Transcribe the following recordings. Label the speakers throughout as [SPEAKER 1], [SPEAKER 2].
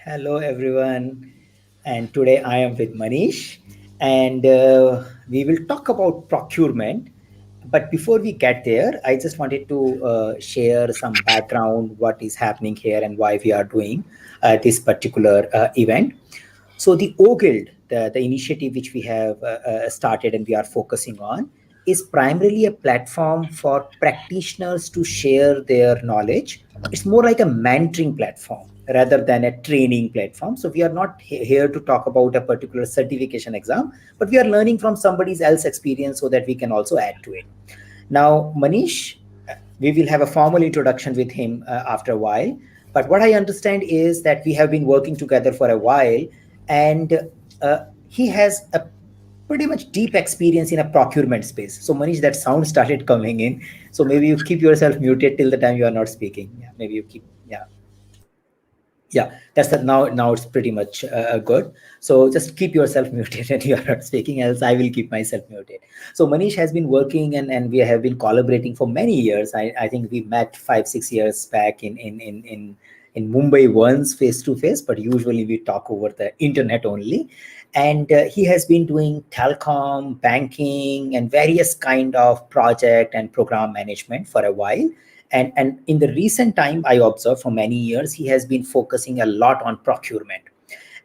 [SPEAKER 1] Hello, everyone. And today I am with Manish, and we will talk about procurement. But before we get there, I just wanted to share some background, what is happening here, and why we are doing this particular event. So the OGuild, the initiative which we have started and we are focusing on, is primarily a platform for practitioners to share their knowledge. It's more like a mentoring platform rather than a training platform. So we are not here to talk about a particular certification exam, but we are learning from somebody else's experience so that we can also add to it. Now, Manish, we will have a formal introduction with him after a while. But what I understand is that we have been working together for a while, and he has a pretty much deep experience in a procurement space. So, Manish, that sound started coming in. So maybe you keep yourself muted till the time you are not speaking. Yeah, maybe you keep. Yeah. Yeah, that's the now it's pretty much good. So just keep yourself muted and you are not speaking, else I will keep myself muted. So Manish has been working and we have been collaborating for many years. I think we met 5 6 years back in Mumbai once face to face, but usually we talk over the internet only. And he has been doing telecom, banking, and various kind of project and program management for a while. And in the recent time, I observed for many years, he has been focusing a lot on procurement.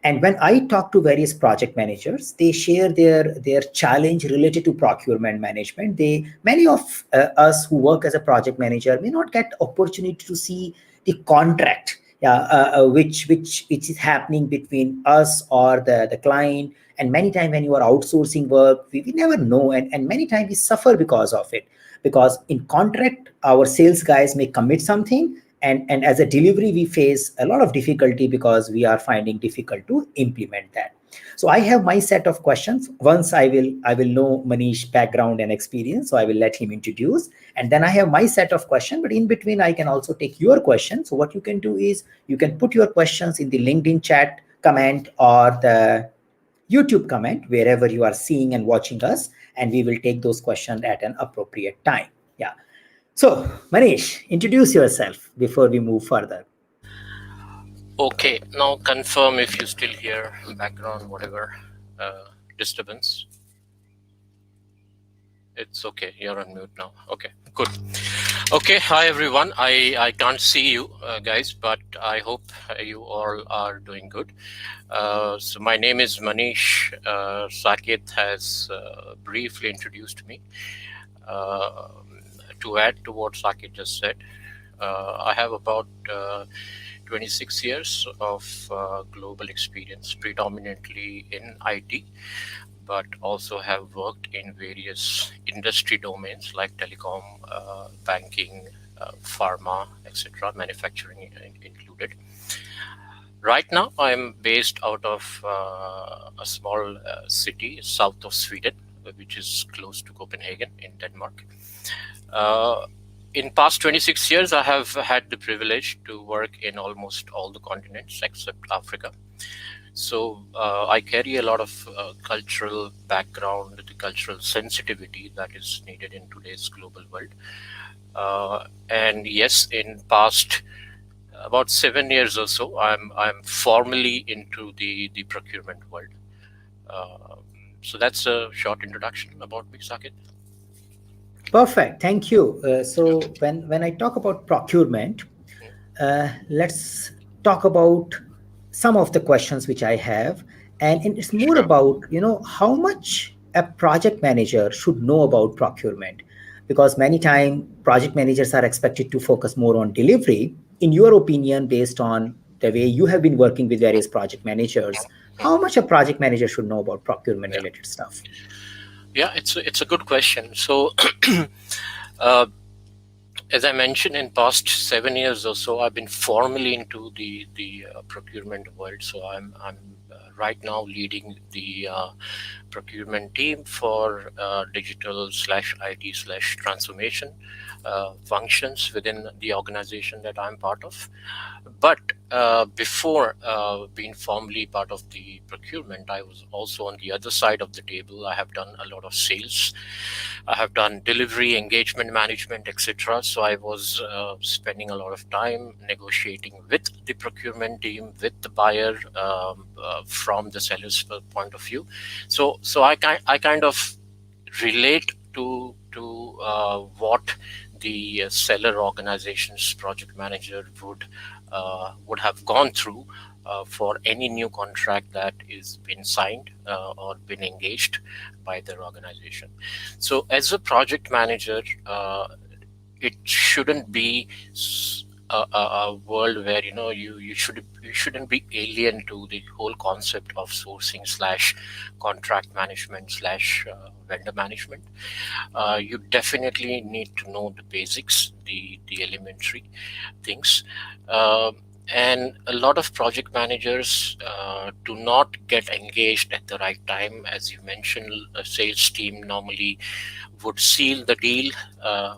[SPEAKER 1] And when I talk to various project managers, they share their challenge related to procurement management. Many of us who work as a project manager may not get opportunity to see the contract, yeah, which is happening between us or the client. And many times when you are outsourcing work, we never know, and many times we suffer because of it. Because in contract, our sales guys may commit something, and as a delivery we face a lot of difficulty because we are finding difficult to implement that. So I have my set of questions. Once I will know Manish background and experience, so I will let him introduce, and then I have my set of questions, but in between I can also take your questions. So what you can do is you can put your questions in the LinkedIn chat comment or the YouTube comment wherever you are seeing and watching us, and we will take those questions at an appropriate time. Yeah. So, Manish, introduce yourself before we move further.
[SPEAKER 2] Okay, now confirm if you still hear background, whatever disturbance. It's okay, you're on mute now. Okay, good. Okay, hi everyone. I can't see you guys, but I hope you all are doing good. So my name is Manish. Saket has briefly introduced me. Uh, to add to what Saket just said, I have about 26 years of global experience, predominantly in IT, but also have worked in various industry domains like telecom, banking, pharma, etc., manufacturing included. Right now, I'm based out of a small city south of Sweden, which is close to Copenhagen in Denmark. Uh, in past 26 years, I have had the privilege to work in almost all the continents except Africa. So I carry a lot of cultural background, the cultural sensitivity that is needed in today's global world. And yes, in past about 7 years or so, I'm formally into the procurement world. Uh, so that's a short introduction about me, Sakit.
[SPEAKER 1] Perfect. Thank you. So,
[SPEAKER 2] Okay.
[SPEAKER 1] when I talk about procurement, let's talk about some of the questions which I have, and it's more
[SPEAKER 2] Sure.
[SPEAKER 1] about how much a project manager should know about procurement, because many time project managers are expected to focus more on delivery. In your opinion, based on the way you have been working with various project managers, how much a project manager should know about procurement
[SPEAKER 2] Yeah.
[SPEAKER 1] related stuff?
[SPEAKER 2] Yeah, it's a good question. So, uh, as I mentioned, in past 7 years or so, I've been formally into the procurement world. So I'm right now leading the procurement team for digital slash IT slash transformation functions within the organization that I'm part of. But before being formally part of the procurement, I was also on the other side of the table. I have done a lot of sales. I have done delivery, engagement management, etc. So I was spending a lot of time negotiating with the procurement team, with the buyer, from the seller's point of view. So I kind of relate to what the seller organization's project manager would have gone through for any new contract that is been signed or been engaged by their organization. So as a project manager, it shouldn't be a world where you shouldn't be alien to the whole concept of sourcing slash contract management slash vendor management. You definitely need to know the basics, the elementary things. And a lot of project managers do not get engaged at the right time. As you mentioned, a sales team normally would seal the deal,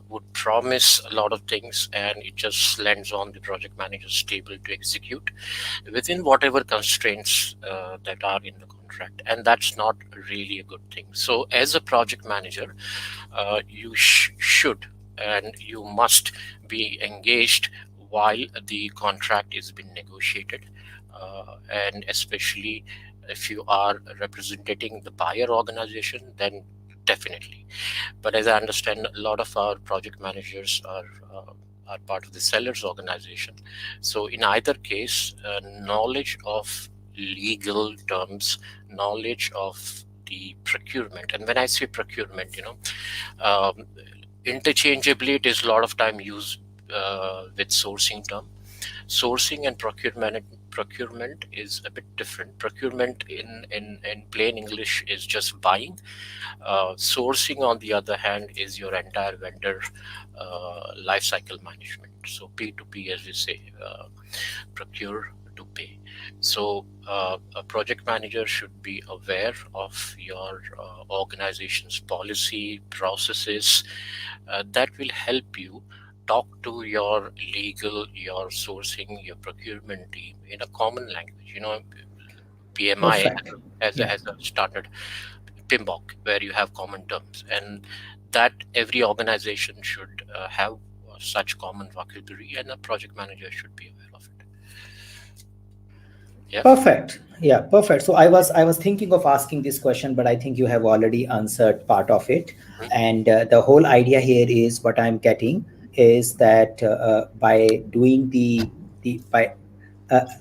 [SPEAKER 2] would promise a lot of things, and it just lands on the project manager's table to execute within whatever constraints that are in the contract. And that's not really a good thing. So, as a project manager, you should and you must be engaged while the contract is being negotiated, and especially if you are representing the buyer organization, then definitely. But as I understand, a lot of our project managers are part of the sellers organization. So in either case, knowledge of legal terms, knowledge of the procurement, and when I say procurement, um, interchangeably, it is a lot of time used with sourcing term. Sourcing and procurement is a bit different. Procurement in plain English is just buying. Sourcing, on the other hand, is your entire vendor lifecycle management. So P2P, as we say, procure to pay. So a project manager should be aware of your organization's policy, processes, that will help you talk to your legal, your sourcing, your procurement team in a common language. PMI
[SPEAKER 1] Perfect. Yeah.
[SPEAKER 2] has a standard PMBOK where you have common terms, and that every organization should have such common vocabulary, and a project manager should be aware of it. Yeah.
[SPEAKER 1] Perfect. Yeah, perfect. So I was thinking of asking this question, but I think you have already answered part of it.
[SPEAKER 2] Mhm.
[SPEAKER 1] And the whole idea here is what I'm getting is that by doing the by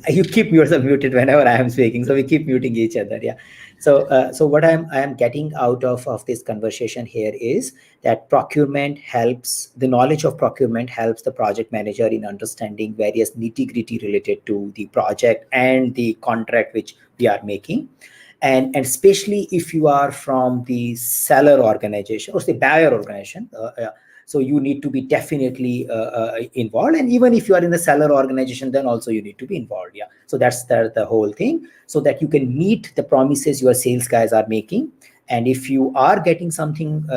[SPEAKER 1] you keep yourself muted whenever I am speaking, so we keep muting each other. Yeah. So what I am getting out of this conversation here is that procurement helps the knowledge of procurement helps the project manager in understanding various nitty gritty related to the project and the contract which we are making, and especially if you are from the seller organization or the buyer organization, so you need to be definitely involved, and even if you are in the seller organization, then also you need to be involved. Yeah, so that's the whole thing, so that you can meet the promises your sales guys are making. And if you are getting something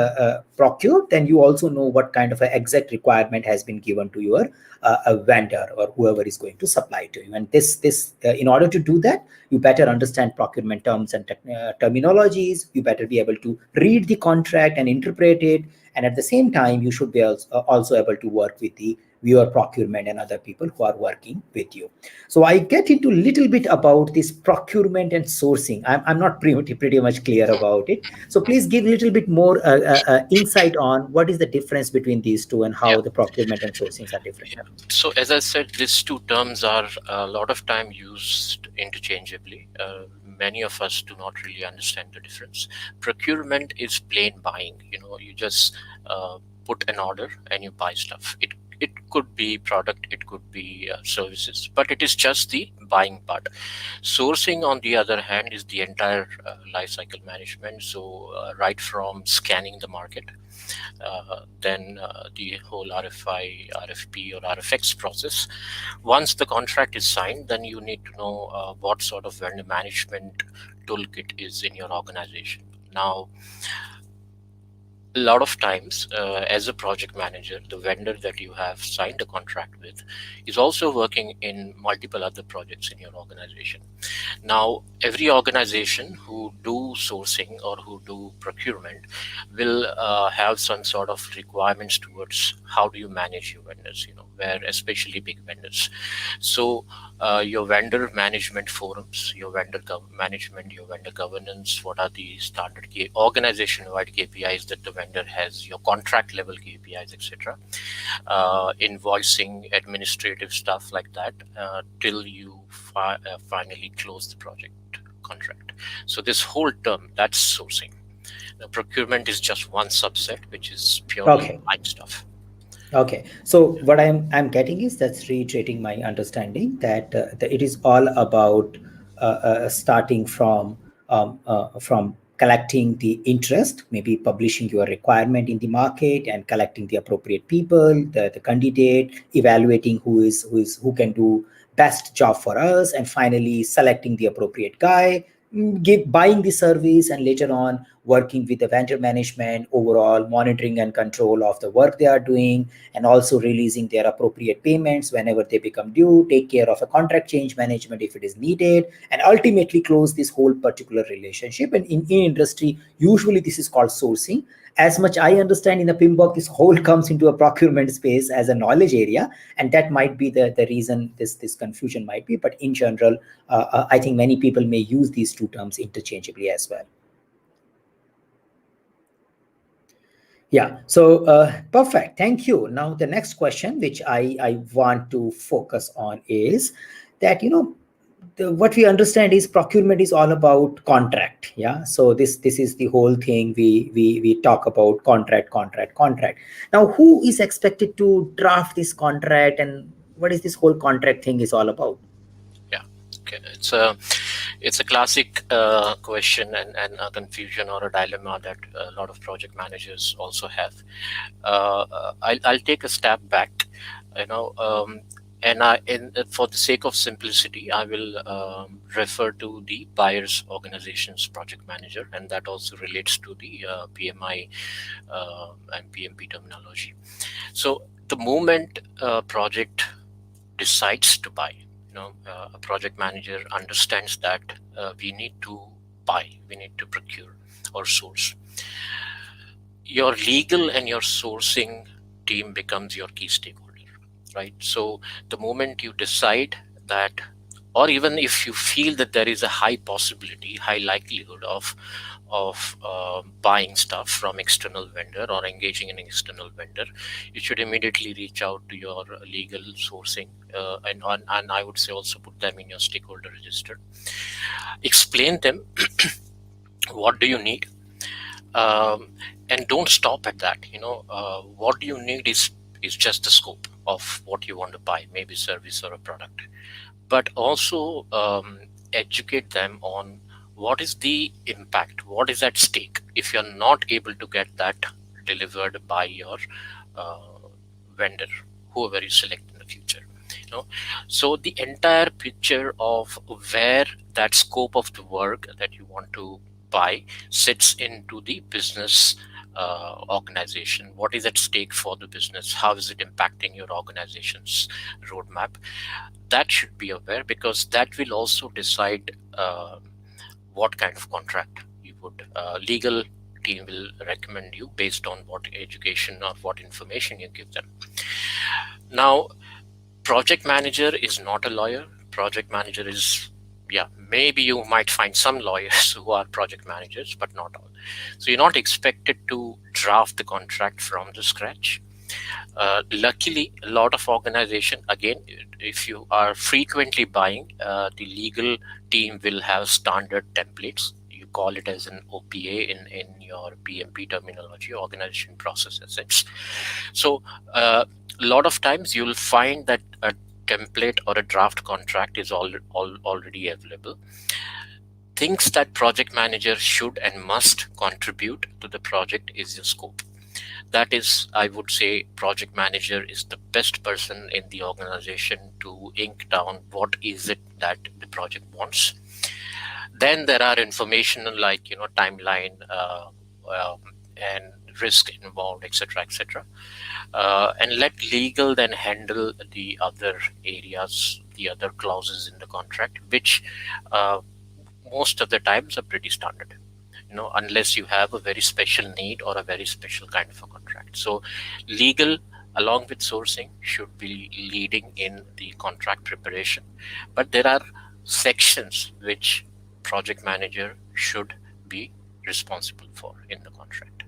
[SPEAKER 1] procured, then you also know what kind of an exact requirement has been given to your a vendor or whoever is going to supply to you. And this in order to do that, you better understand procurement terms and terminologies. You better be able to read the contract and interpret it, and at the same time you should be also able to work with the viewer procurement and other people who are working with you. So I get into a little bit about this procurement and sourcing. I'm not pretty much clear about it, so please give a little bit more insight on what is the difference between these two and
[SPEAKER 2] Yeah.
[SPEAKER 1] how the procurement and sourcings are different.
[SPEAKER 2] Yeah. So as I said, these two terms are a lot of time used interchangeably. Many of us do not really understand the difference. Procurement is plain buying. You just put an order and you buy stuff. It could be product, it could be services, but it is just the buying part. Sourcing, on the other hand, is the entire life cycle management. So right from scanning the market, then the whole RFI, RFP, or RFX process. Once the contract is signed, then you need to know what sort of vendor management toolkit is in your organization. Now, a lot of times, as a project manager, the vendor that you have signed a contract with is also working in multiple other projects in your organization. Now, every organization who do sourcing or who do procurement will have some sort of requirements towards how do you manage your vendors, where especially big vendors. So, your vendor management forums, your vendor management, your vendor governance, what are the standard organization-wide KPIs that the vendor has, your contract level KPIs, etc., invoicing, administrative stuff like that, till you finally close the project contract. So this whole term, that's sourcing. The procurement is just one subset, which is purely
[SPEAKER 1] Okay.
[SPEAKER 2] buying stuff.
[SPEAKER 1] Okay, so what I'm getting is that's reiterating my understanding that it is all about starting from collecting the interest, maybe publishing your requirement in the market and collecting the appropriate people, the candidate, evaluating who can do best job for us, and finally selecting the appropriate guy, buying the service, and later on working with the vendor management, overall monitoring and control of the work they are doing, and also releasing their appropriate payments whenever they become due, take care of a contract change management if it is needed, and ultimately close this whole particular relationship. And in industry, usually this is called sourcing. As much I understand in the PMBOK, this whole comes into a procurement space as a knowledge area, and that might be the reason this confusion might be. But in general, I think many people may use these two terms interchangeably as well. Yeah, so perfect. Thank you. Now, the next question, which I want to focus on, is that, what we understand is procurement is all about contract. Yeah, so this is the whole thing. We talk about contract. Now, who is expected to draft this contract, and what is this whole contract thing is all about?
[SPEAKER 2] Yeah, okay. It's a classic question and a confusion or a dilemma that a lot of project managers also have. I'll take a step back, you know, and for the sake of simplicity, I will refer to the buyer's organization's project manager, and that also relates to the PMI and PMP terminology. So the moment a project decides to buy, a project manager understands that we need to buy, we need to procure or source. Your legal and your sourcing team becomes your key stakeholder, right? So the moment you decide that, or even if you feel that there is a high possibility, high likelihood of buying stuff from external vendor or engaging an external vendor, you should immediately reach out to your legal sourcing, and I would say also put them in your stakeholder register. Explain them what do you need, and don't stop at that. What you need is just the scope of what you want to buy, maybe service or a product, but also educate them on what is the impact, what is at stake if you're not able to get that delivered by your uh, vendor, whoever you select in the future. So the entire picture of where that scope of the work that you want to buy sits into the business organization. What is at stake for the business? How is it impacting your organization's roadmap? That should be aware, because that will also decide what kind of contract you would legal team will recommend you based on what education or what information you give them. Now, project manager is not a lawyer. Project manager is, yeah, maybe you might find some lawyers who are project managers, but not all. So you're not expected to draft the contract from the scratch. Luckily, a lot of organization, again, if you are frequently buying, the legal team will have standard templates. You call it as an OPA in your PMP terminology, organization process assets. So a lot of times you'll find that a template or a draft contract is already available. Things that project manager should and must contribute to the project is your scope. That is, I would say, project manager is the best person in the organization to ink down what is it that the project wants. Then there are information like timeline, and risk involved, etc., etc. And let legal then handle the other areas, the other clauses in the contract, which uh, most of the times are pretty standard, unless you have a very special need or a very special kind of a contract. So legal along with sourcing should be leading in the contract preparation, but there are sections which project manager should be responsible for in the contract.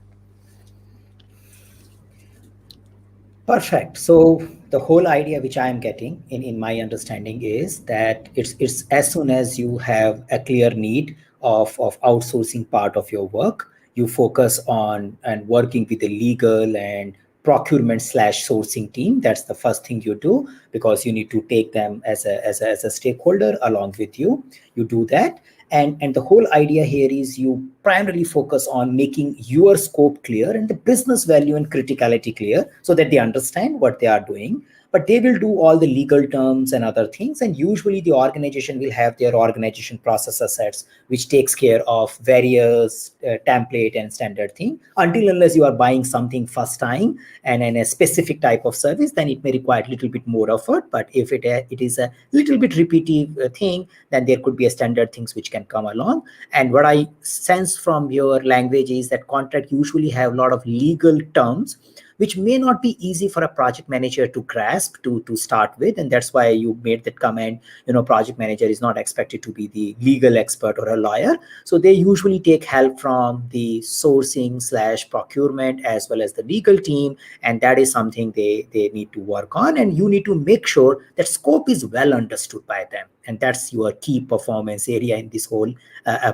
[SPEAKER 1] Perfect. So the whole idea which I am getting in my understanding is that it's as soon as you have a clear need of outsourcing part of your work, you focus on and working with the legal and procurement slash sourcing team. That's the first thing you do because you need to take them as a stakeholder along with you. You do that. And the whole idea here is you primarily focus on making your scope clear and the business value and criticality clear so that they understand what they are doing, but they will do all the legal terms and other things. And usually the organization will have their organization process assets which takes care of various template and standard thing. Until unless you are buying something first time and in a specific type of service, then it may require a little bit more effort. But if it is a little bit repetitive thing, then there could be a standard things which can come along. And what I sense from your language is that contract usually have a lot of legal terms which may not be easy for a project manager to grasp to start with. And that's why you made that comment, project manager is not expected to be the legal expert or a lawyer. So they usually take help from the sourcing slash procurement as well as the legal team, and that is something they need to work on. And you need to make sure that scope is well understood by them, and that's your key performance area in this whole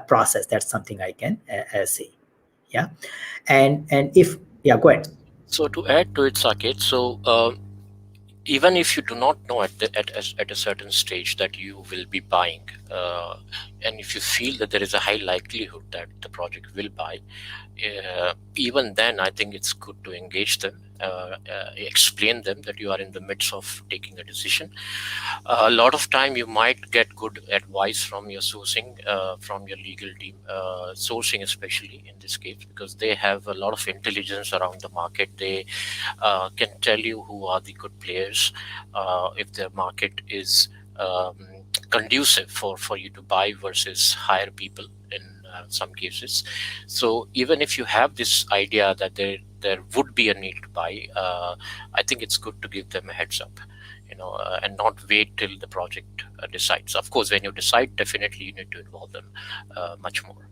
[SPEAKER 1] process. That's something I can say. Yeah. And if, yeah, go ahead.
[SPEAKER 2] So to add to it, Saket, so even if you do not know at a certain stage that you will be buying, and if you feel that there is a high likelihood that the project will buy, even then I think it's good to engage them, explain them that you are in the midst of taking a decision. A lot of time you might get good advice from your sourcing, from your legal team, sourcing especially in this case, because they have a lot of intelligence around the market. They can tell you who are the good players, if their market is conducive for you to buy versus hire people in some cases. So even if you have this idea that there would be a need to buy, I think it's good to give them a heads up, and not wait till the project decides. Of course, when you decide, definitely you need to involve them much more.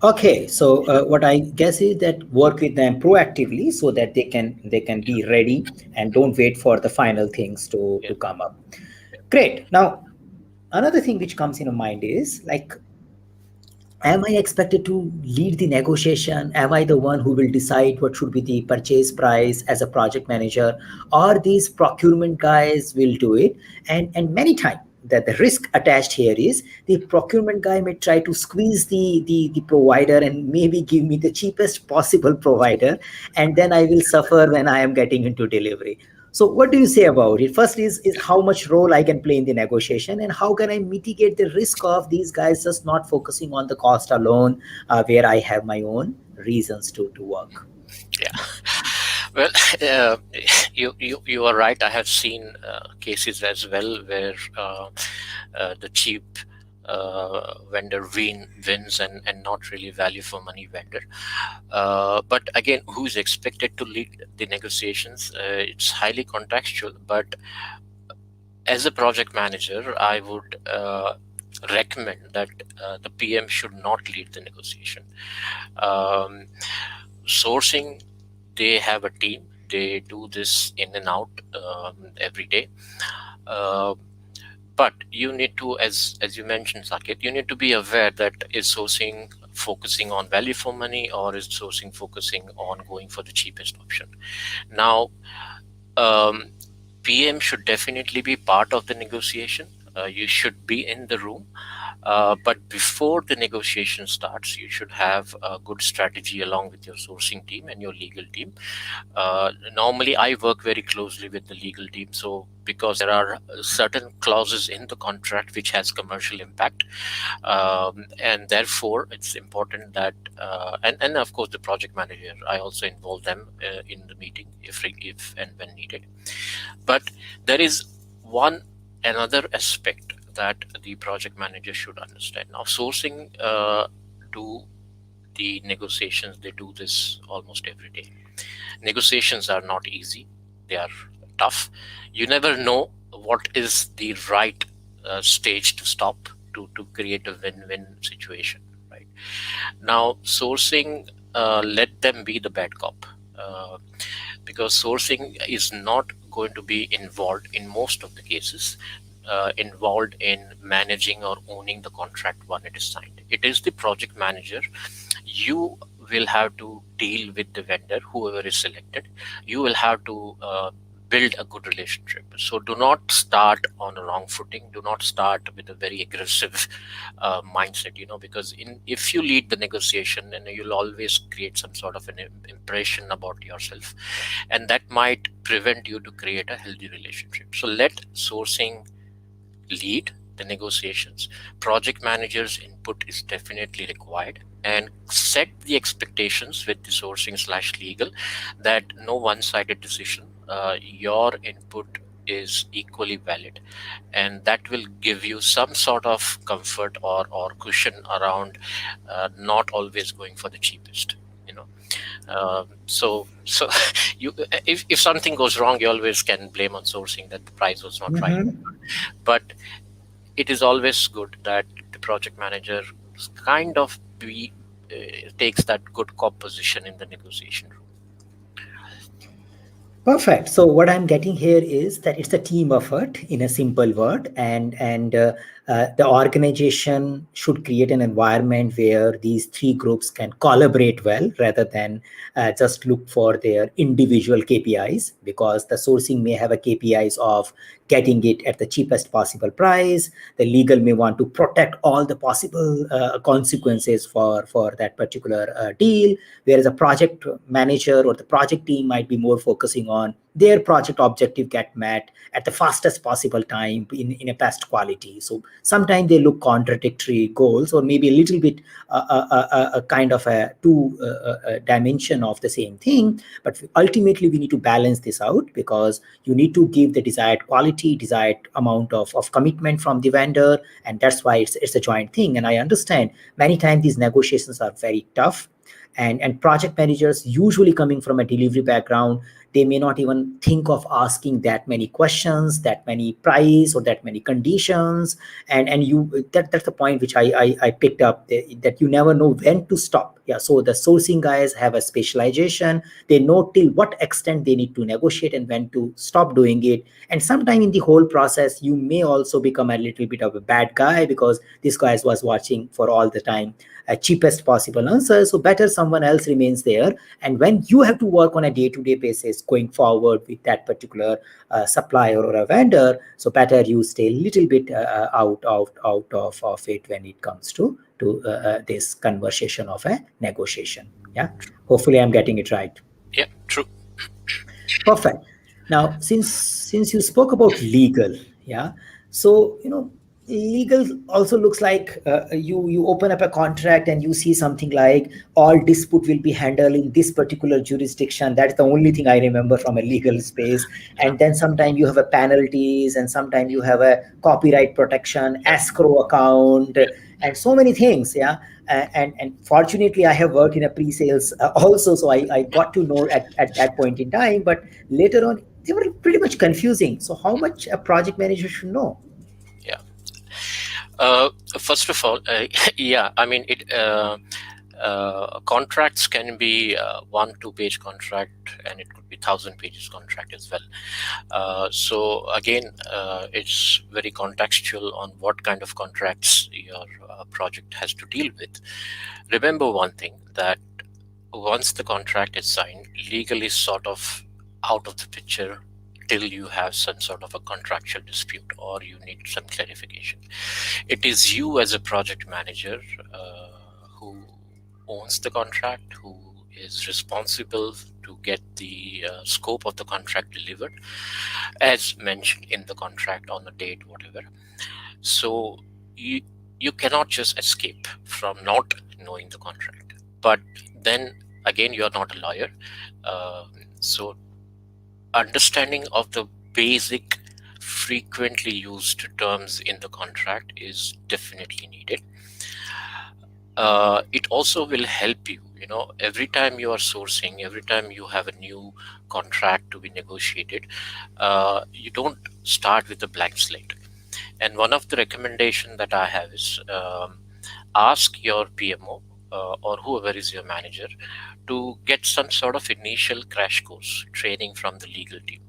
[SPEAKER 1] Okay, so what I guess is that work with them proactively so that they can be ready and don't wait for the final things to
[SPEAKER 2] Yeah.
[SPEAKER 1] to come up. Great. Now, another thing which comes in mind is like, am I expected to lead the negotiation? Am I the one who will decide what should be the purchase price as a project manager, or these procurement guys will do it? And many times that the risk attached here is the procurement guy may try to squeeze the provider and maybe give me the cheapest possible provider, and then I will suffer when I am getting into delivery. So what do you say about it? First is how much role I can play in the negotiation, and how can I mitigate the risk of these guys just not focusing on the cost alone, where I have my own reasons to work.
[SPEAKER 2] Yeah. Well, uh, you are right. I have seen cases as well where the cheap vendor wins, and not really value for money vendor. But again, who is expected to lead the negotiations? It's highly contextual. But as a project manager, I would recommend that the PM should not lead the negotiation. Um, Sourcing, they have a team. They do this in and out every day. Uh, but you need to, as you mentioned, Saket, you need to be aware that is sourcing focusing on value for money, or is sourcing focusing on going for the cheapest option. Now, um, PM should definitely be part of the negotiation. You should be in the room, But before the negotiation starts, you should have a good strategy along with your sourcing team and your legal team. Normally, I work very closely with the legal team, so because there are certain clauses in the contract which has commercial impact, and therefore it's important that and of course the project manager, I also involve them in the meeting if and when needed. But there is one another aspect that the project manager should understand. Now, sourcing do the negotiations, they do this almost every day. Negotiations are not easy, they are tough. You never know what is the right stage to stop to create a win-win situation, right? Now, sourcing, let them be the bad cop. Uh, because sourcing is not going to be involved in most of the cases, involved in managing or owning the contract when it is signed. It is the project manager. You will have to deal with the vendor, whoever is selected. You will have to build a good relationship. So do not start on a wrong footing. Do not start with a very aggressive mindset, because if you lead the negotiation, then you'll always create some sort of an impression about yourself, and that might prevent you to create a healthy relationship. So let sourcing lead the negotiations. Project managers' input is definitely required, and set the expectations with the sourcing slash legal that no one-sided decision. Your input is equally valid, and that will give you some sort of comfort or cushion around not always going for the cheapest. You know, so you if something goes wrong, you always can blame on sourcing that the price was not right.
[SPEAKER 1] Mm-hmm.
[SPEAKER 2] But it is always good that the project manager kind of takes that good cop position in the negotiation room.
[SPEAKER 1] Perfect. So what I'm getting here is that it's a team effort in a simple word, and the organization should create an environment where these three groups can collaborate well rather than just look for their individual KPIs, because the sourcing may have a KPIs of getting it at the cheapest possible price. The legal may want to protect all the possible consequences for that particular deal, whereas a project manager or the project team might be more focusing on their project objective get met at the fastest possible time in a best quality. So sometimes they look contradictory goals, or maybe a little bit a kind of a two dimension of the same thing. But ultimately we need to balance this out, because you need to give the desired quality, desired amount of commitment from the vendor, and that's why it's a joint thing. And I understand many times these negotiations are very tough, and project managers usually coming from a delivery background, they may not even think of asking that many questions, that many price, or that many conditions. And you that's the point which I picked up, that you never know when to stop. Yeah, so the sourcing guys have a specialization. They know till what extent they need to negotiate and when to stop doing it. And sometime in the whole process you may also become a little bit of a bad guy, because this guy was watching for all the time a cheapest possible answer. So better someone else remains there. And when you have to work on a day-to-day basis going forward with that particular supplier or a vendor, so better you stay a little bit out of it when it comes to this conversation of a negotiation. Yeah, hopefully I'm getting it right.
[SPEAKER 2] Yeah, true.
[SPEAKER 1] Perfect. Now, since you spoke about legal, yeah, so legal also looks like you open up a contract and you see something like all dispute will be handled in this particular jurisdiction. That's the only thing I remember from a legal space.
[SPEAKER 2] Yeah,
[SPEAKER 1] And then sometimes you have a penalties, and sometimes you have a copyright protection,
[SPEAKER 2] yeah,
[SPEAKER 1] escrow account, and so many things. Yeah, and fortunately I have worked in a pre-sales also, so I
[SPEAKER 2] yeah,
[SPEAKER 1] got to know at that point in time. But later on they were pretty much confusing. So how much a project manager should know?
[SPEAKER 2] yeah. Uh, First of all, yeah, I mean, contracts can be 1 2 page contract, and it could be 1,000 pages contract as well. So again, it's very contextual on what kind of contracts your project has to deal with. Remember one thing, that once the contract is signed, legal is sort of out of the picture till you have some sort of a contractual dispute or you need some clarification. It is you as a project manager who owns the contract, who is responsible to get the scope of the contract delivered as mentioned in the contract on the date, whatever. So you you cannot just escape from not knowing the contract. But then again, you are not a lawyer, uh, so understanding of the basic frequently used terms in the contract is definitely needed. It also will help you, every time you are sourcing, every time you have a new contract to be negotiated, you don't start with a blank slate. And one of the recommendation that I have is, ask your PMO or whoever is your manager to get some sort of initial crash course training from the legal team.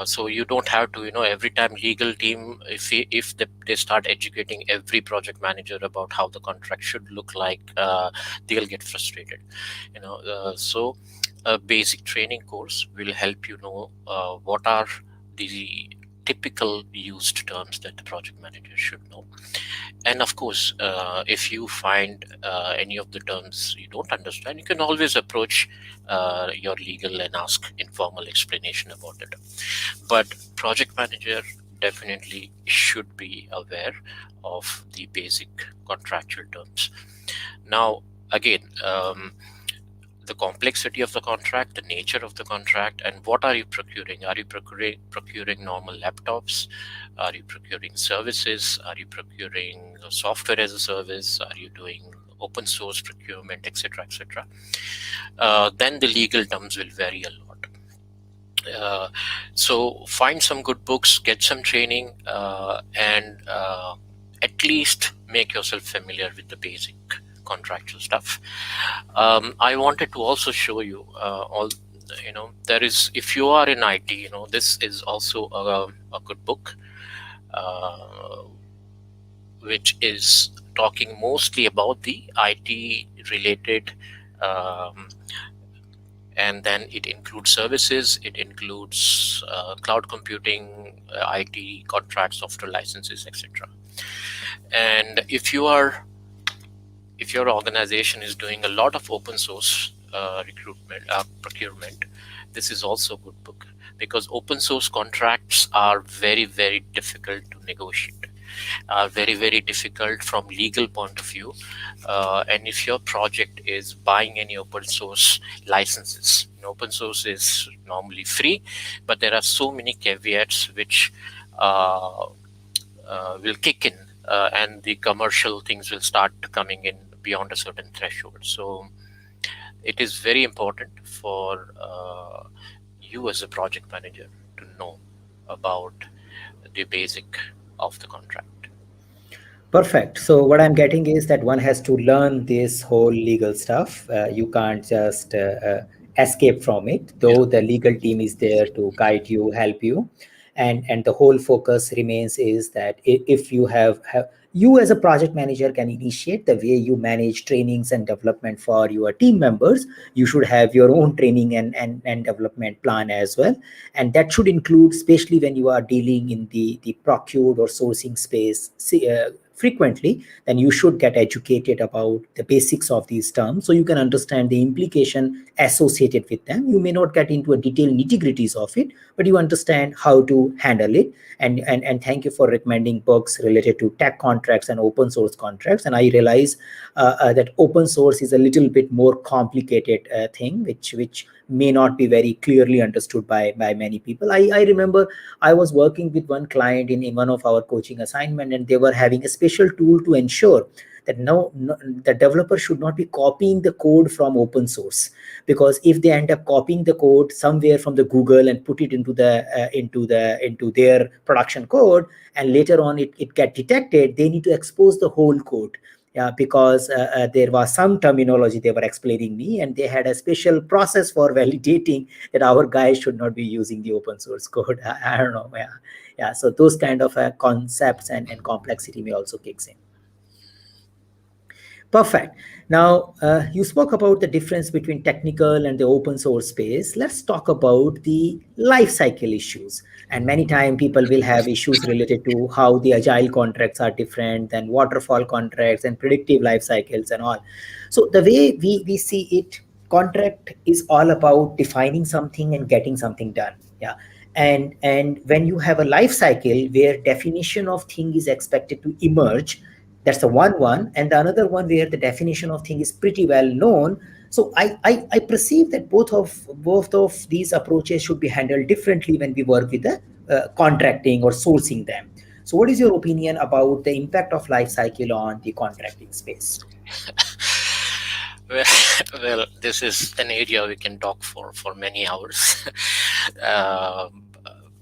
[SPEAKER 2] So you don't have to, every time legal team, if they start educating every project manager about how the contract should look like, they'll get frustrated. So a basic training course will help you know what are the typical used terms that the project manager should know. And of course, if you find any of the terms you don't understand, you can always approach your legal and ask informal explanation about it. But project manager definitely should be aware of the basic contractual terms. Now, again, the complexity of the contract, the nature of the contract, and what are you procuring? Are you procuring normal laptops? Are you procuring services? Are you procuring software as a service? Are you doing open source procurement, etc., etc.? Then the legal terms will vary a lot. So find some good books, get some training, and at least make yourself familiar with the basic contractual stuff. I wanted to also show you all. There is, if you are in IT, this is also a good book, uh, which is talking mostly about the IT related. Um, and then it includes services, it includes cloud computing, IT contracts, software licenses, etc. And if your organization is doing a lot of open source recruitment procurement, this is also a good book, because open source contracts are very, very difficult to negotiate, are very, very difficult from legal point of view. And if your project is buying any open source licenses, open source is normally free, but there are so many caveats which uh, will kick in, and the commercial things will start coming in beyond a certain threshold. So it is very important for you as a project manager to know about the basic of the contract.
[SPEAKER 1] Perfect. So what I'm getting is that one has to learn this whole legal stuff. You can't just escape from it,
[SPEAKER 2] Yeah.
[SPEAKER 1] though the legal team is there to guide you, help you, and the whole focus remains is that if you have you as a project manager can initiate the way you manage trainings and development for your team members. You should have your own training and development plan as well, and that should include, especially when you are dealing in the procured or sourcing space frequently, then you should get educated about the basics of these terms so you can understand the implication associated with them. You may not get into a detailed nitty-gritties of it, but you understand how to handle it. And thank you for recommending books related to tech contracts and open source contracts. And I realize that open source is a little bit more complicated thing, which may not be very clearly understood by many people. I remember I was working with one client in one of our coaching assignment, and they were having a special tool to ensure that no, the developer should not be copying the code from open source, because if they end up copying the code somewhere from the Google and put it into their production code, and later on it get detected, they need to expose the whole code. Yeah, because there was some terminology they were explaining me, and they had a special process for validating that our guys should not be using the open source code. I don't know. Yeah, yeah. So those kind of concepts and complexity may also kicks in. Perfect. Now, you spoke about the difference between technical and the open source space. Let's talk about the life cycle issues. And many times people will have issues related to how the agile contracts are different than waterfall contracts and predictive life cycles and all. So the way we see it, contract is all about defining something and getting something done. Yeah. And when you have a life cycle where definition of thing is expected to emerge, that's the one, and the another one where the definition of thing is pretty well known. So I perceive that both of these approaches should be handled differently when we work with the contracting or sourcing them. So what is your opinion about the impact of life cycle on the contracting space?
[SPEAKER 2] Well, well, this is an area we can talk for many hours. Um,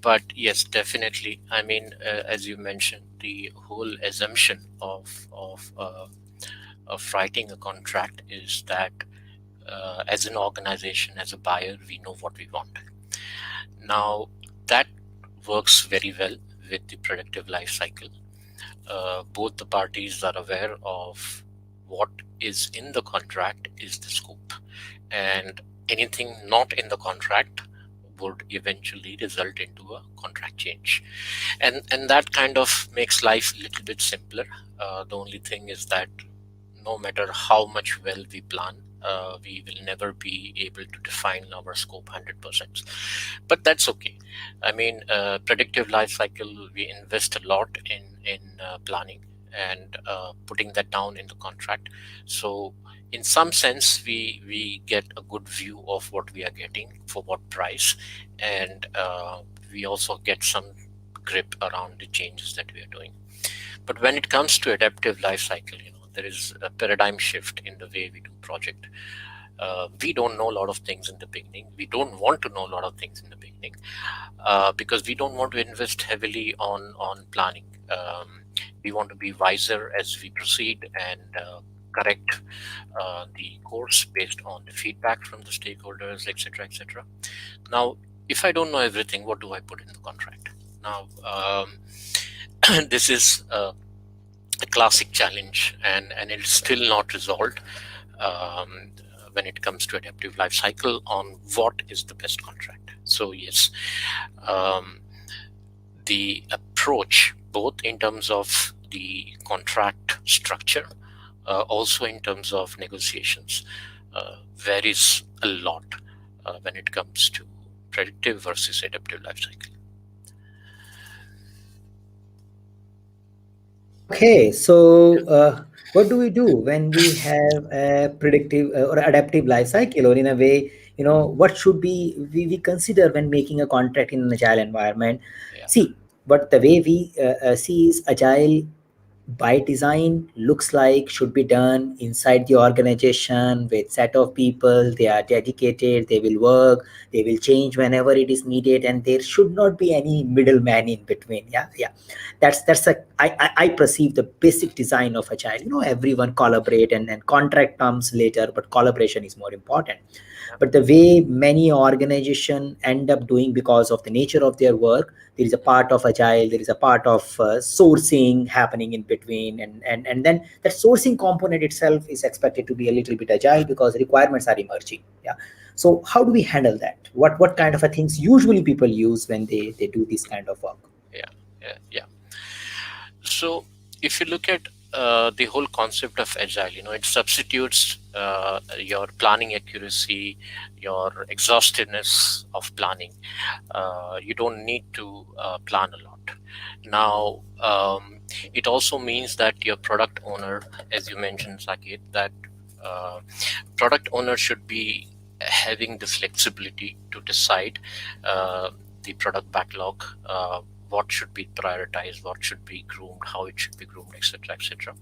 [SPEAKER 2] but yes, definitely. I mean, as you mentioned, the whole assumption of writing a contract is that as an organization, as a buyer, we know what we want. Now, that works very well with the productive life cycle. Both the parties are aware of what is in the contract is the scope, and anything not in the contract would eventually result into a contract change, and that kind of makes life a little bit simpler. The only thing is that no matter how much well we plan, we will never be able to define our scope 100%, but that's okay. I mean, predictive life cycle, we invest a lot in planning and putting that down in the contract. So in some sense, we get a good view of what we are getting for what price, and we also get some grip around the changes that we are doing. But when it comes to adaptive life cycle, there is a paradigm shift in the way we do project. We don't know a lot of things in the beginning. We don't want to know a lot of things in the beginning, because we don't want to invest heavily on planning. We want to be wiser as we proceed and correct the course based on the feedback from the stakeholders, etc., etc. Now, if I don't know everything, what do I put in the contract? Now, this is a classic challenge, and it's still not resolved um, when it comes to adaptive life cycle on what is the best contract. So yes, um, the approach, both in terms of the contract structure, also in terms of negotiations, varies a lot when it comes to predictive versus adaptive life cycle.
[SPEAKER 1] Okay, so what do we do when we have a predictive or adaptive life cycle, or in a way, what should we consider when making a contract in an agile environment?
[SPEAKER 2] Yeah.
[SPEAKER 1] See, but the way we see is agile by design looks like should be done inside the organization with set of people. They are dedicated, they will work, they will change whenever it is needed, and there should not be any middleman in between. Yeah, yeah, that's a I perceive the basic design of agile. Everyone collaborate, and contract comes later, but collaboration is more important. But the way many organizations end up doing, because of the nature of their work, there is a part of agile, there is a part of sourcing happening in between, and then that sourcing component itself is expected to be a little bit agile because requirements are emerging. Yeah. So how do we handle that? What kind of a things usually people use when they do this kind of work?
[SPEAKER 2] Yeah, yeah, yeah. So if you look at the whole concept of agile, it substitutes your planning accuracy, your exhaustiveness of planning. You don't need to plan a lot. Now, it also means that your product owner, as you mentioned, Saket, that uh, product owner should be having the flexibility to decide the product backlog, what should be prioritized, what should be groomed, how it should be groomed, etc., etc.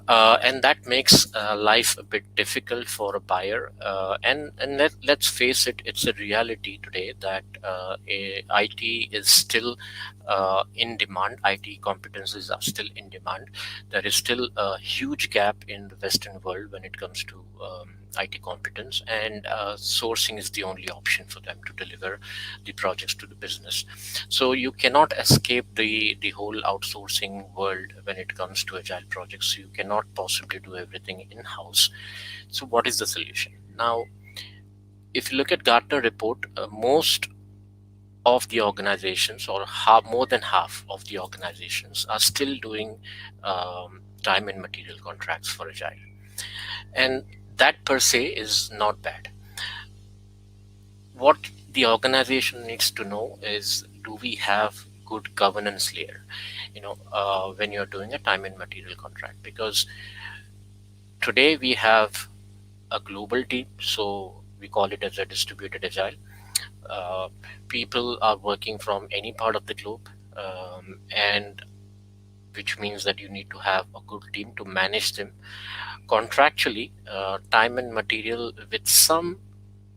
[SPEAKER 2] And that makes life a bit difficult for a buyer. And let's face it, it's a reality today that IT is still in demand. IT competencies are still in demand. There is still a huge gap in the Western world when it comes to IT competence, and sourcing is the only option for them to deliver the projects to the business. So you cannot escape the whole outsourcing world when it comes to agile projects. You cannot possibly do everything in house. So what is the solution now? If you look at Gartner report, most of the organizations, or more than half of the organizations, are still doing time and material contracts for agile, and that per se is not bad. What the organization needs to know is, do we have good governance layer, when you're doing a time and material contract? Because today we have a global team, so we call it as a distributed agile. uh, People are working from any part of the globe, and which means that you need to have a good team to manage them contractually. Time and material with some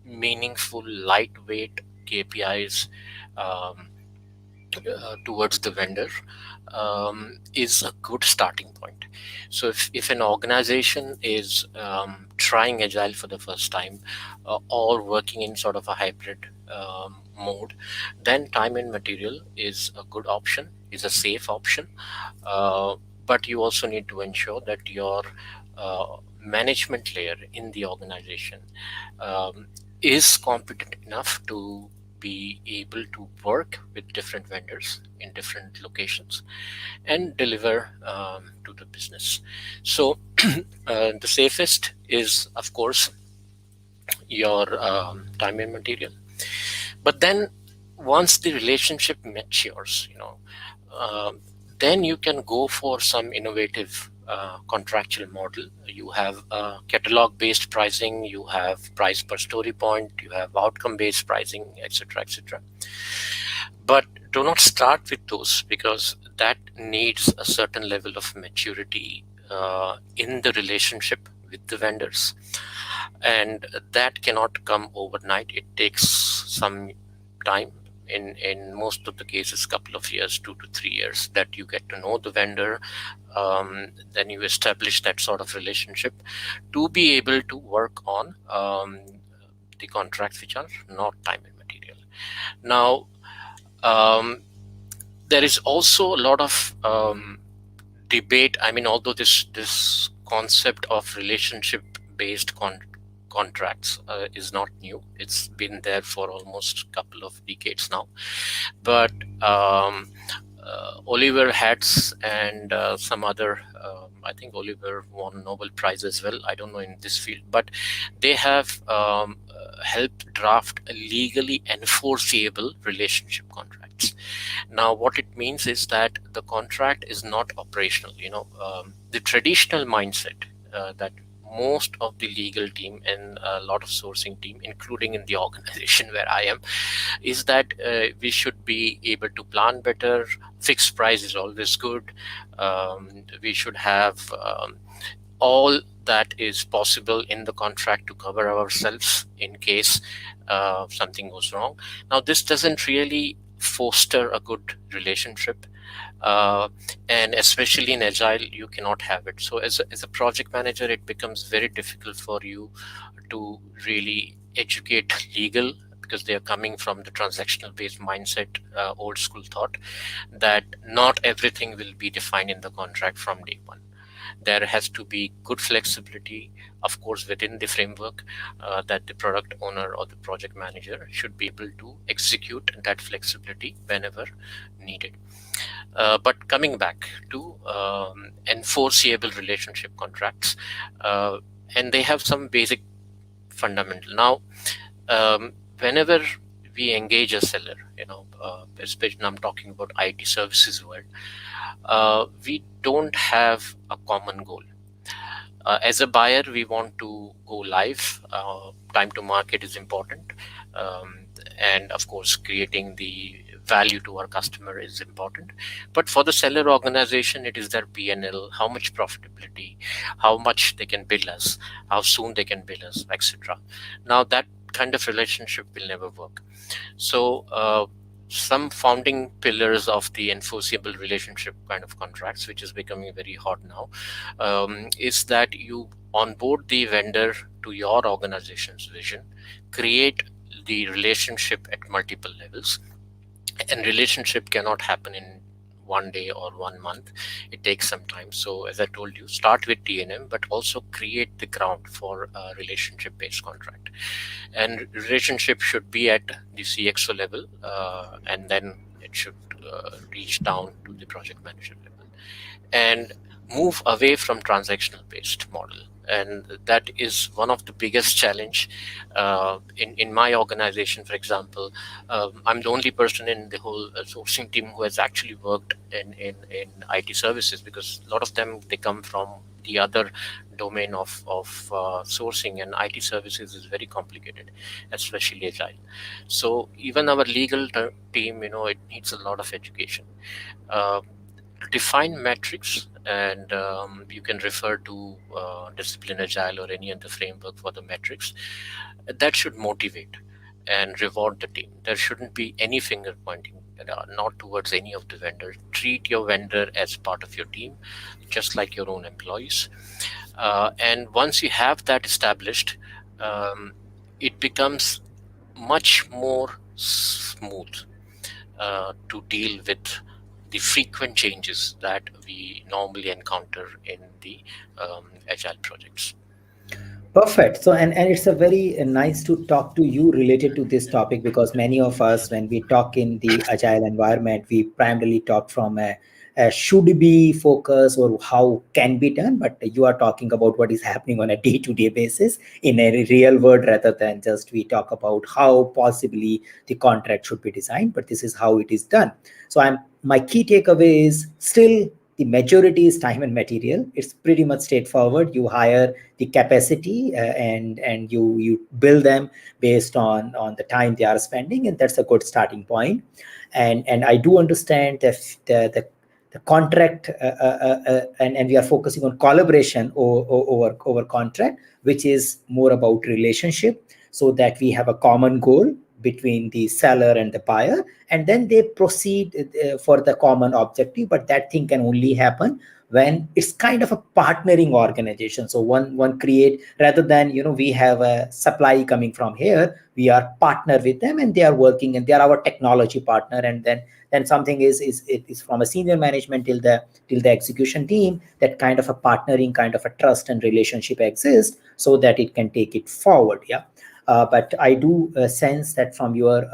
[SPEAKER 2] meaningful lightweight KPIs um, towards the vendor is a good starting point. So if an organization is trying agile for the first time, or working in sort of a hybrid mode, then time and material is a good option, is a safe option. uh, but you also need to ensure that your management layer in the organization um, is competent enough to be able to work with different vendors in different locations and deliver to the business. So the safest is, of course, your time and material. But then once the relationship matures, uh, then you can go for some innovative contractual model. You have catalog based pricing, you have price per story point, you have outcome based pricing, etc., etc. But do not start with those, because that needs a certain level of maturity in the relationship with the vendors, and that cannot come overnight. It takes some time. In most of the cases, couple of years, 2 to 3 years, that you get to know the vendor. Then you establish that sort of relationship to be able to work on the contracts which are not time and material. Now, um, there is also a lot of debate. I mean, although this concept of relationship based contracts is not new, it's been there for almost a couple of decades now. But Oliver Hatz and some other, I think Oliver won Nobel Prize as well. I don't know in this field, but they have helped draft a legally enforceable relationship contracts. Now, what it means is that the contract is not operational. The traditional mindset that most of the legal team and a lot of sourcing team, including in the organization where I am, is that we should be able to plan better. Fixed price is always good. We should have all that is possible in the contract to cover ourselves in case something goes wrong. Now, this doesn't really foster a good relationship, uh, and especially in agile, you cannot have it. So as a project manager, it becomes very difficult for you to really educate legal, because they are coming from the transactional based mindset, old school thought that not everything will be defined in the contract from day one. There has to be good flexibility, of course, within the framework that the product owner or the project manager should be able to execute that flexibility whenever needed. But coming back to enforceable relationship contracts, and they have some basic fundamental. Now, whenever we engage a seller, especially I'm talking about IT services world, we don't have a common goal. As a buyer, we want to go live. Time to market is important. And of course, creating the value to our customer is important. But for the seller organization, it is their P&L, how much profitability, how much they can bill us, how soon they can bill us, etc. Now, that kind of relationship will never work. So, some founding pillars of the enforceable relationship kind of contracts, which is becoming very hot now, is that you onboard the vendor to your organization's vision, create the relationship at multiple levels, and relationship cannot happen in 1 day or 1 month. It takes some time. So as I told you, start with TNM, but also create the ground for a relationship based contract. And relationship should be at the CXO level, and then it should reach down to the project manager level, and move away from transactional based model. And that is one of the biggest challenge in my organization. For example, I'm the only person in the whole sourcing team who has actually worked in IT services, because a lot of them, they come from the other domain of sourcing, and IT services is very complicated, especially agile. So even our legal team, it needs a lot of education. Uh, Define metrics, and you can refer to discipline agile or any other framework for the metrics that should motivate and reward the team. There shouldn't be any finger pointing, not towards any of the vendors. Treat your vendor as part of your team, just like your own employees. And once you have that established, um, it becomes much more smooth to deal with the frequent changes that we normally encounter in the agile projects.
[SPEAKER 1] Perfect. So, and it's a very nice to talk to you related to this topic, because many of us, when we talk in the agile environment, we primarily talk from a should be focus or how can be done. But you are talking about what is happening on a day-to-day basis in a real world, rather than just we talk about how possibly the contract should be designed. But this is how it is done. So, my key takeaway is still the majority is time and material. It's pretty much straightforward. You hire the capacity, and you build them based on the time they are spending, and that's a good starting point. And I do understand the contract, and we are focusing on collaboration over contract, which is more about relationship, so that we have a common goal between the seller and the buyer, and then they proceed for the common objective. But that thing can only happen when it's kind of a partnering organization. So one create, rather than we have a supply coming from here, we are partner with them, and they are working, and they are our technology partner. And then something is it is from a senior management till the execution team, that kind of a partnering, kind of a trust and relationship exists, so that it can take it forward. Yeah. But I do sense that from your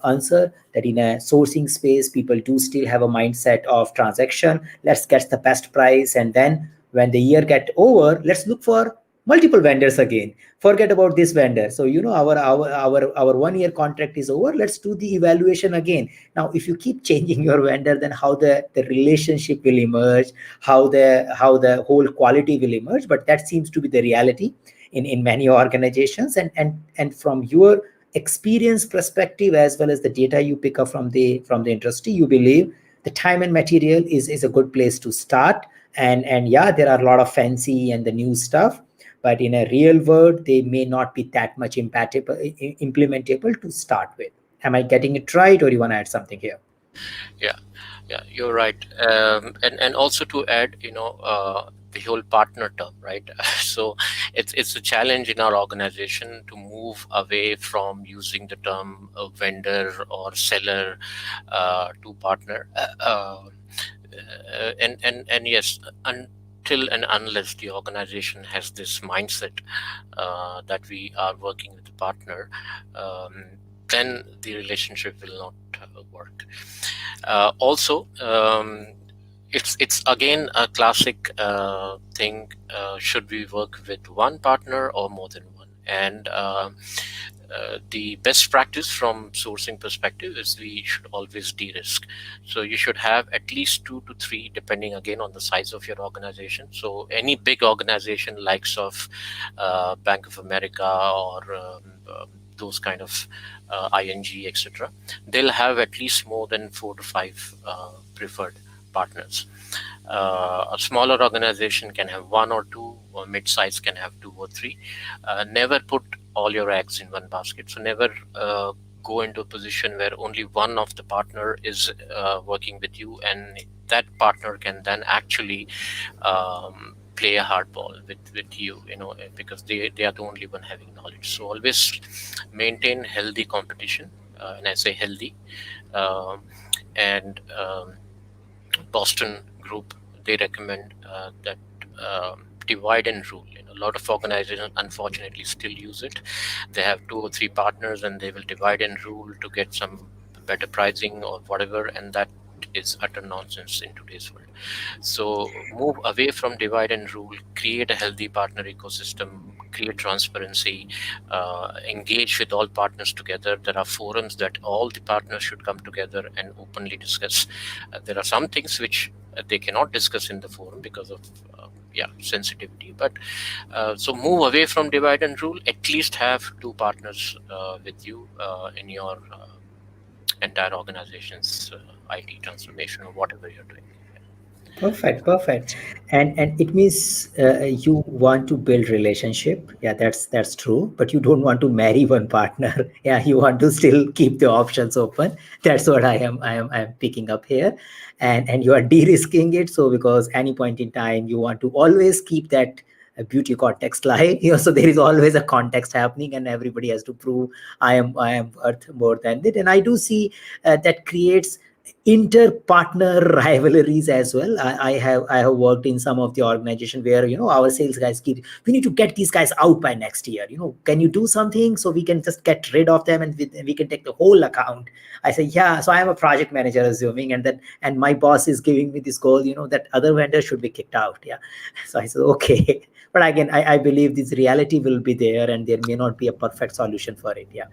[SPEAKER 1] answer, that in a sourcing space, people do still have a mindset of transaction. Let's get the best price, and then when the year get over, let's look for multiple vendors again. Forget about this vendor. So our 1 year contract is over. Let's do the evaluation again. Now, if you keep changing your vendor, then how the relationship will emerge, how the whole quality will emerge. But that seems to be the reality in many organizations. And from your experience perspective, as well as the data you pick up from the industry, you believe the time and material is a good place to start. And yeah, there are a lot of fancy and the new stuff, but in a real world, they may not be that much implementable to start with. Am I getting it right, or you want to add something here?
[SPEAKER 2] Yeah, yeah, you're right. And also to add, the whole partner term, right? So it's a challenge in our organization to move away from using the term vendor or seller to partner. And yes, until and unless the organization has this mindset that we are working with a partner, um, then the relationship will not work. Also, it's again a classic thing. Should we work with one partner or more than one? And the best practice from sourcing perspective is we should always de-risk. So you should have at least 2 to 3, depending again on the size of your organization. So any big organization, likes of Bank of America or those kind of ING, etc., they'll have at least more than 4 to 5 preferred partners. A smaller organization can have 1 or 2, or mid-size can have 2 or 3. Never put all your eggs in one basket. So never go into a position where only one of the partner is working with you, and that partner can then actually play a hardball with you, because they are the only one having knowledge. So always maintain healthy competition, and I say healthy. Um, and Boston Group, they recommend that divide and rule. A lot of organizations unfortunately still use it. They have two or three partners and they will divide and rule to get some better pricing or whatever, and that is utter nonsense in today's world. So move away from divide and rule, create a healthy partner ecosystem, create transparency, engage with all partners together. There are forums that all the partners should come together and openly discuss. There are some things which they cannot discuss in the forum because of sensitivity. But so move away from divide and rule. At least have two partners with you in your entire organization's IT transformation or whatever you're doing.
[SPEAKER 1] Perfect, perfect. And it means you want to build relationship. Yeah, that's true. But you don't want to marry one partner. Yeah, you want to still keep the options open. That's what I am picking up here. And you are de-risking it. So because any point in time you want to always keep that beauty context live. So there is always a context happening, and everybody has to prove I am worth more than it. And I do see that creates inter-partner rivalries as well. I have worked in some of the organization where our sales guys keep, we need to get these guys out by next year. Can you do something so we can just get rid of them and we can take the whole account? I say yeah. So I am a project manager assuming, and my boss is giving me this goal. That other vendor should be kicked out. Yeah. So I said okay. But again, I believe this reality will be there, and there may not be a perfect solution for it. Yeah.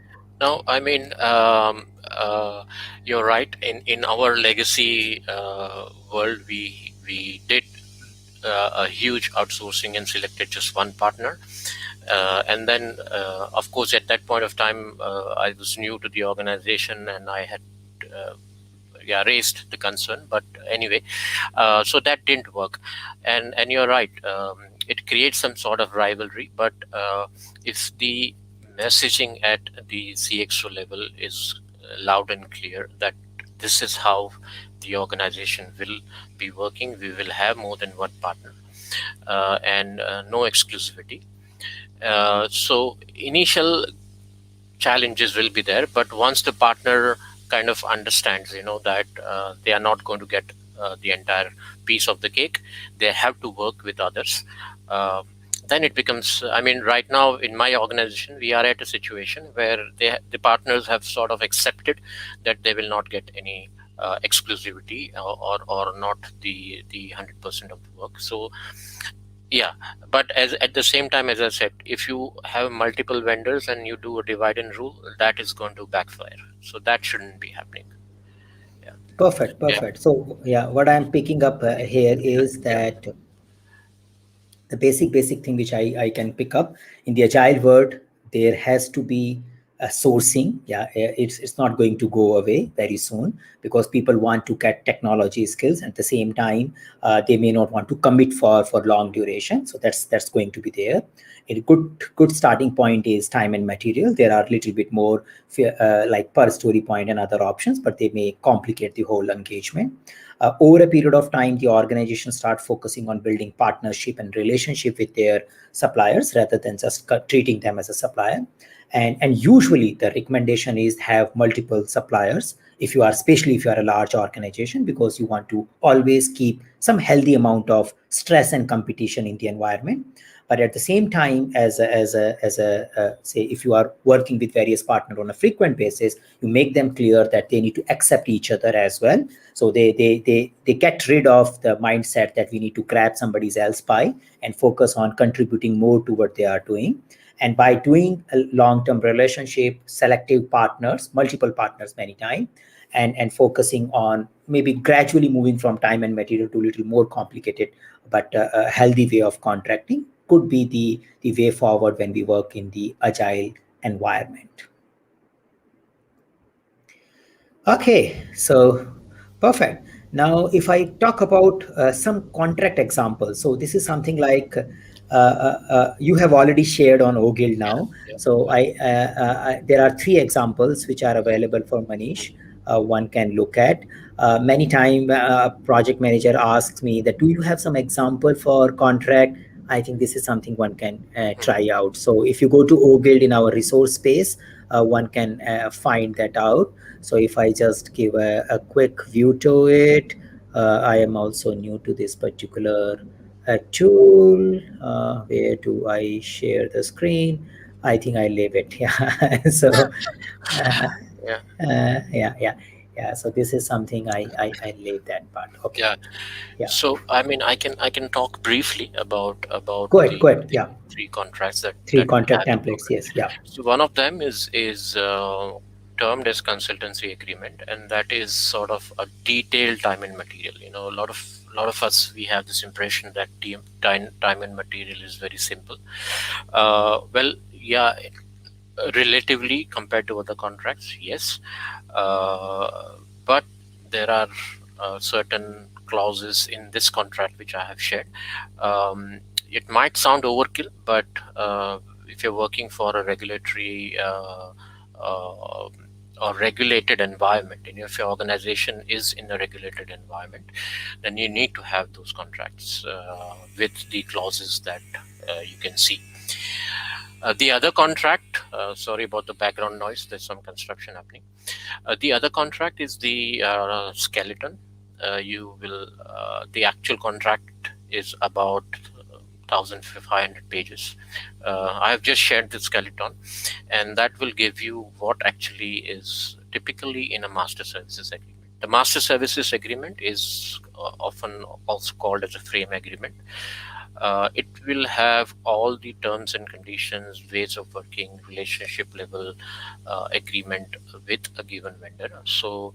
[SPEAKER 2] No, I mean, you're right. In our legacy world, we did a huge outsourcing and selected just one partner. And then, of course, at that point of time, I was new to the organization and I had raised the concern. But anyway, so that didn't work. And you're right. It creates some sort of rivalry. But if the messaging at the CXO level is loud and clear that this is how the organization will be working, we will have more than one partner, and no exclusivity. So initial challenges will be there, but once the partner kind of understands, that they are not going to get the entire piece of the cake, they have to work with others. Uh, then it becomes, I mean, right now in my organization, we are at a situation where the partners have sort of accepted that they will not get any exclusivity or not the 100% of the work. So yeah, but as at the same time, as I said, if you have multiple vendors and you do a divide and rule, that is going to backfire. So that shouldn't be happening. Yeah,
[SPEAKER 1] Perfect,
[SPEAKER 2] yeah,
[SPEAKER 1] perfect. So yeah, what I'm picking up here is
[SPEAKER 2] yeah.
[SPEAKER 1] that the basic thing which I can pick up in the agile world, there has to be a sourcing. Yeah, it's not going to go away very soon because people want to get technology skills. At the same time, they may not want to commit for long duration. So that's going to be there. A good starting point is time and material. There are a little bit more like per story point and other options, but they may complicate the whole engagement. Over a period of time, the organization start focusing on building partnership and relationship with their suppliers rather than just treating them as a supplier. And usually the recommendation is have multiple suppliers if you are, especially if you are a large organization, because you want to always keep some healthy amount of stress and competition in the environment. But at the same time, as a say, if you are working with various partners on a frequent basis, you make them clear that they need to accept each other as well. So they get rid of the mindset that we need to grab somebody else's pie and focus on contributing more to what they are doing. And by doing a long-term relationship, selective partners, multiple partners many times, and focusing on maybe gradually moving from time and material to a little more complicated, but a healthy way of contracting could be the way forward when we work in the agile environment. Okay, so perfect. Now, if I talk about some contract examples, so this is something like You have already shared on OGuild now.
[SPEAKER 2] Yeah.
[SPEAKER 1] So there are three examples which are available for Manish. One can look at. Many time project manager asks me that, do you have some example for contract? I think this is something one can try out. So if you go to OGuild in our resource space, one can find that out. So if I just give a quick view to it, I am also new to this particular tool. Where do I share the screen? I think I leave it. Yeah. So uh,
[SPEAKER 2] Yeah.
[SPEAKER 1] yeah. So this is something I leave that part. Okay.
[SPEAKER 2] Yeah.
[SPEAKER 1] Yeah.
[SPEAKER 2] So I mean, I can talk briefly about
[SPEAKER 1] Go ahead.
[SPEAKER 2] the
[SPEAKER 1] Go ahead. Yeah.
[SPEAKER 2] three contracts
[SPEAKER 1] Three
[SPEAKER 2] that we
[SPEAKER 1] contract
[SPEAKER 2] have in
[SPEAKER 1] templates.
[SPEAKER 2] progress.
[SPEAKER 1] Yes. Yeah.
[SPEAKER 2] So one of them is termed as consultancy agreement, and that is sort of a detailed time and material. You know, a lot of us, we have this impression that time and material is very simple. Well, yeah, relatively compared to other contracts, yes, but there are certain clauses in this contract which I have shared. It might sound overkill, but if you're working for a regulatory uh, or regulated environment, and if your organization is in a regulated environment, then you need to have those contracts with the clauses that you can see. The other contract, sorry about the background noise, there's some construction happening. The other contract is the skeleton. The actual contract is about 1,500 pages. I have just shared the skeleton, and that will give you what actually is typically in a master services agreement. The master services agreement is often also called as a frame agreement. It will have all the terms and conditions, ways of working, relationship level agreement with a given vendor. So,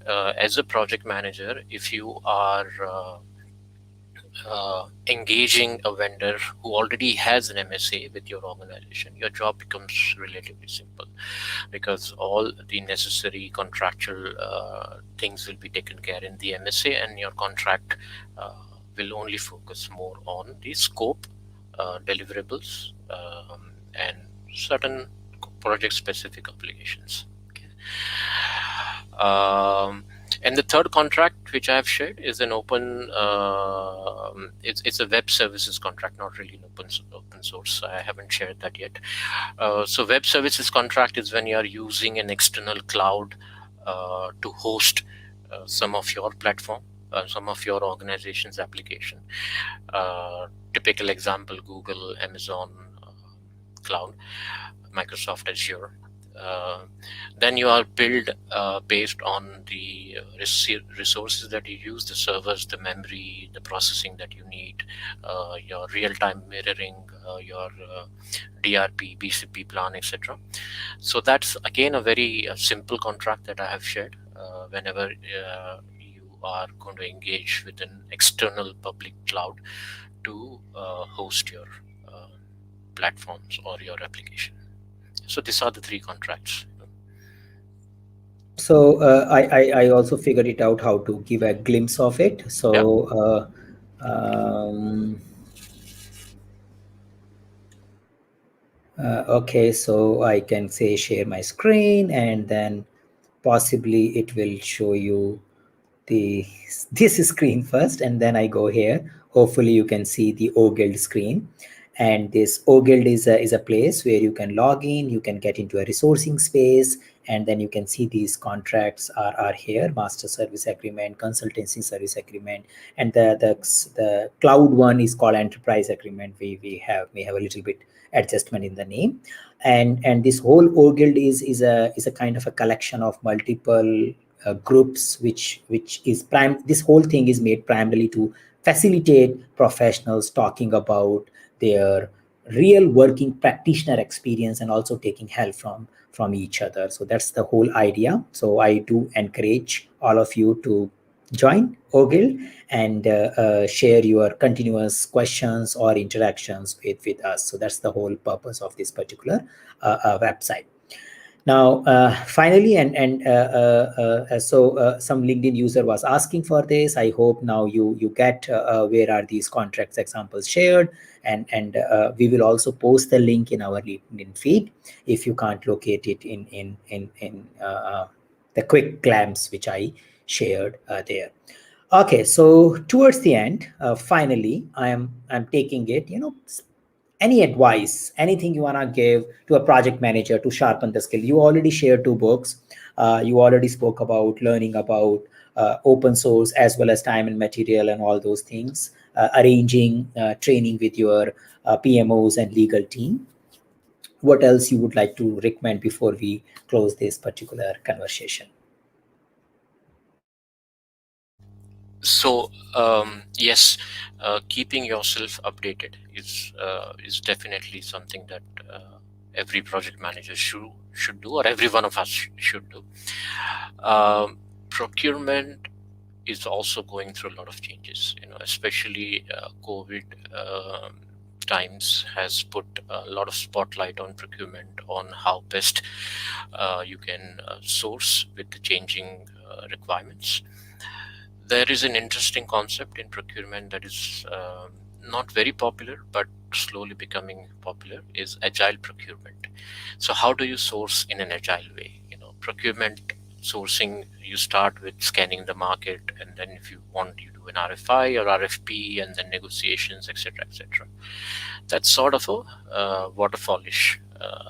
[SPEAKER 2] as a project manager, if you are engaging a vendor who already has an MSA with your organization, your job becomes relatively simple, because all the necessary contractual things will be taken care in the MSA, and your contract will only focus more on the scope, deliverables, and certain project specific obligations. Okay. And the third contract which I have shared is an open. It's a web services contract, not really an open source. I haven't shared that yet. So web services contract is when you are using an external cloud to host some of your platform, some of your organization's application. Typical example: Google, Amazon Cloud, Microsoft Azure. Uh, then you are billed based on the resources that you use, the servers, the memory, the processing that you need, your real-time mirroring, your DRP, BCP plan, etc. So that's again a very simple contract that I have shared. Whenever you are going to engage with an external public cloud to host your platforms or your application. So these are the three contracts.
[SPEAKER 1] So I also figured it out how to give a glimpse of it.
[SPEAKER 2] Yeah.
[SPEAKER 1] So okay, so I can say share my screen, and then possibly it will show you the this screen first, and then I go here. Hopefully you can see the OGuild screen, and this OGuild is a place where you can log in, you can get into a resourcing space, and then you can see these contracts are here: master service agreement, consultancy service agreement, and the cloud one is called enterprise agreement. We have a little bit adjustment in the name, and this whole OGuild is a kind of a collection of multiple groups, which is prime. This whole thing is made primarily to facilitate professionals talking about their real working practitioner experience, and also taking help from each other. So that's the whole idea. So I do encourage all of you to join OGuild and share your continuous questions or interactions with us. So that's the whole purpose of this particular website. Now, finally, some LinkedIn user was asking for this. I hope now you get where are these contracts examples shared, and we will also post the link in our LinkedIn feed if you can't locate it in the quick glance which I shared there. Okay, so towards the end, finally, I'm taking it. Any advice, anything you want to give to a project manager to sharpen the skill? You already shared two books. You already spoke about learning about open source as well as time and material and all those things, arranging training with your PMOs and legal team. What else you would like to recommend before we close this particular conversation?
[SPEAKER 2] So yes, keeping yourself updated is definitely something that every project manager should do, or every one of us should do. Procurement is also going through a lot of changes. Especially COVID times has put a lot of spotlight on procurement, on how best you can source with the changing requirements. There is an interesting concept in procurement that is not very popular but slowly becoming popular, is agile procurement. So how do you source in an agile way? Procurement sourcing, you start with scanning the market, and then if you want, you do an RFI or RFP, and then negotiations, etc., etc. That's sort of a waterfallish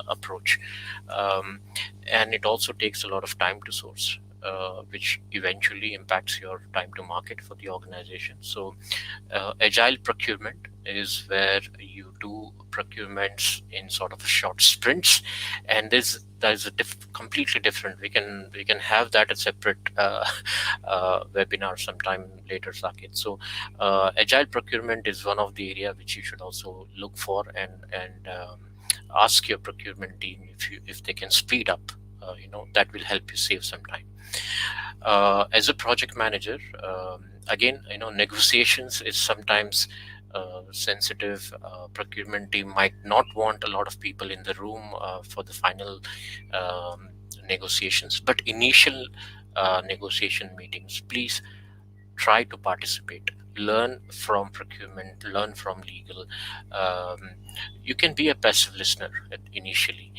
[SPEAKER 2] approach, and it also takes a lot of time to source, which eventually impacts your time to market for the organization. So agile procurement is where you do procurements in sort of short sprints, and there's a completely different. We can have that a separate webinar sometime later, Saket. So agile procurement is one of the area which you should also look for, and ask your procurement team if they can speed up. That will help you save some time. As a project manager, again, negotiations is sometimes sensitive. Procurement team might not want a lot of people in the room for the final um, negotiations, but initial negotiation meetings, please try to participate, learn from procurement, learn from legal. um, you can be a passive listener initially.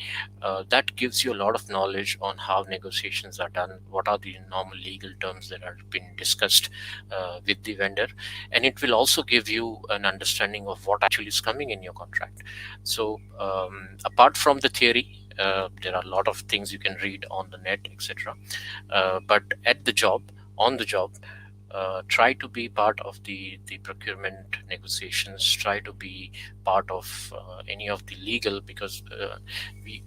[SPEAKER 2] That gives you a lot of knowledge on how negotiations are done, what are the normal legal terms that are being discussed with the vendor, and it will also give you an understanding of what actually is coming in your contract. So apart from the theory, there are a lot of things you can read on the net, etc. But at the job, on the job, try to be part of the procurement negotiations, try to be part of any of the legal, because we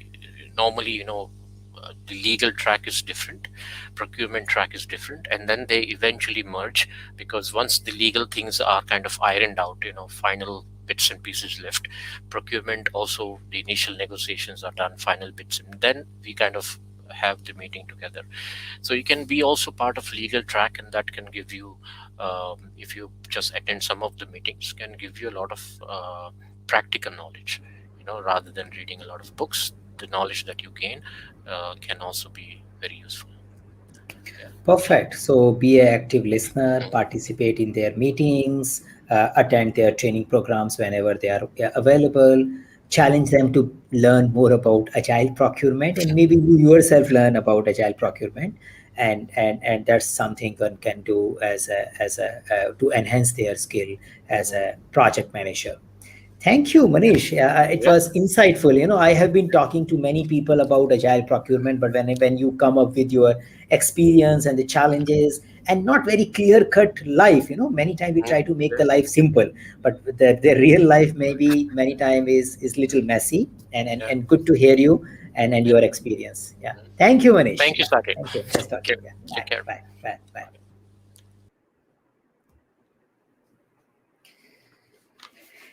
[SPEAKER 2] normally, the legal track is different, procurement track is different, and then they eventually merge, because once the legal things are kind of ironed out, final bits and pieces left, procurement also, the initial negotiations are done, final bits, and then we kind of have the meeting together. So you can be also part of legal track, and that can give you, if you just attend some of the meetings, can give you a lot of practical knowledge, rather than reading a lot of books. The knowledge that you gain can also be very useful. Yeah.
[SPEAKER 1] Perfect. So be an active listener, participate in their meetings, attend their training programs whenever they are available, challenge them to learn more about agile procurement, and maybe you yourself learn about agile procurement. And that's something one can do as a to enhance their skill as a project manager. Thank you, Manish. It
[SPEAKER 2] Yeah.
[SPEAKER 1] was insightful. I have been talking to many people about agile procurement, but when you come up with your experience and the challenges and not very clear cut life, many times we try to make the life simple, but the real life maybe many times is little messy.
[SPEAKER 2] Yeah.
[SPEAKER 1] And good to hear you and
[SPEAKER 2] Yeah.
[SPEAKER 1] your experience. Yeah. Thank you, Manish.
[SPEAKER 2] Thank you,
[SPEAKER 1] Yeah.
[SPEAKER 2] Saket.
[SPEAKER 1] Thank you. Nice
[SPEAKER 2] Thank you.
[SPEAKER 1] talking. Yeah.
[SPEAKER 2] Take
[SPEAKER 1] Bye.
[SPEAKER 2] care.
[SPEAKER 1] Bye. Bye. Bye.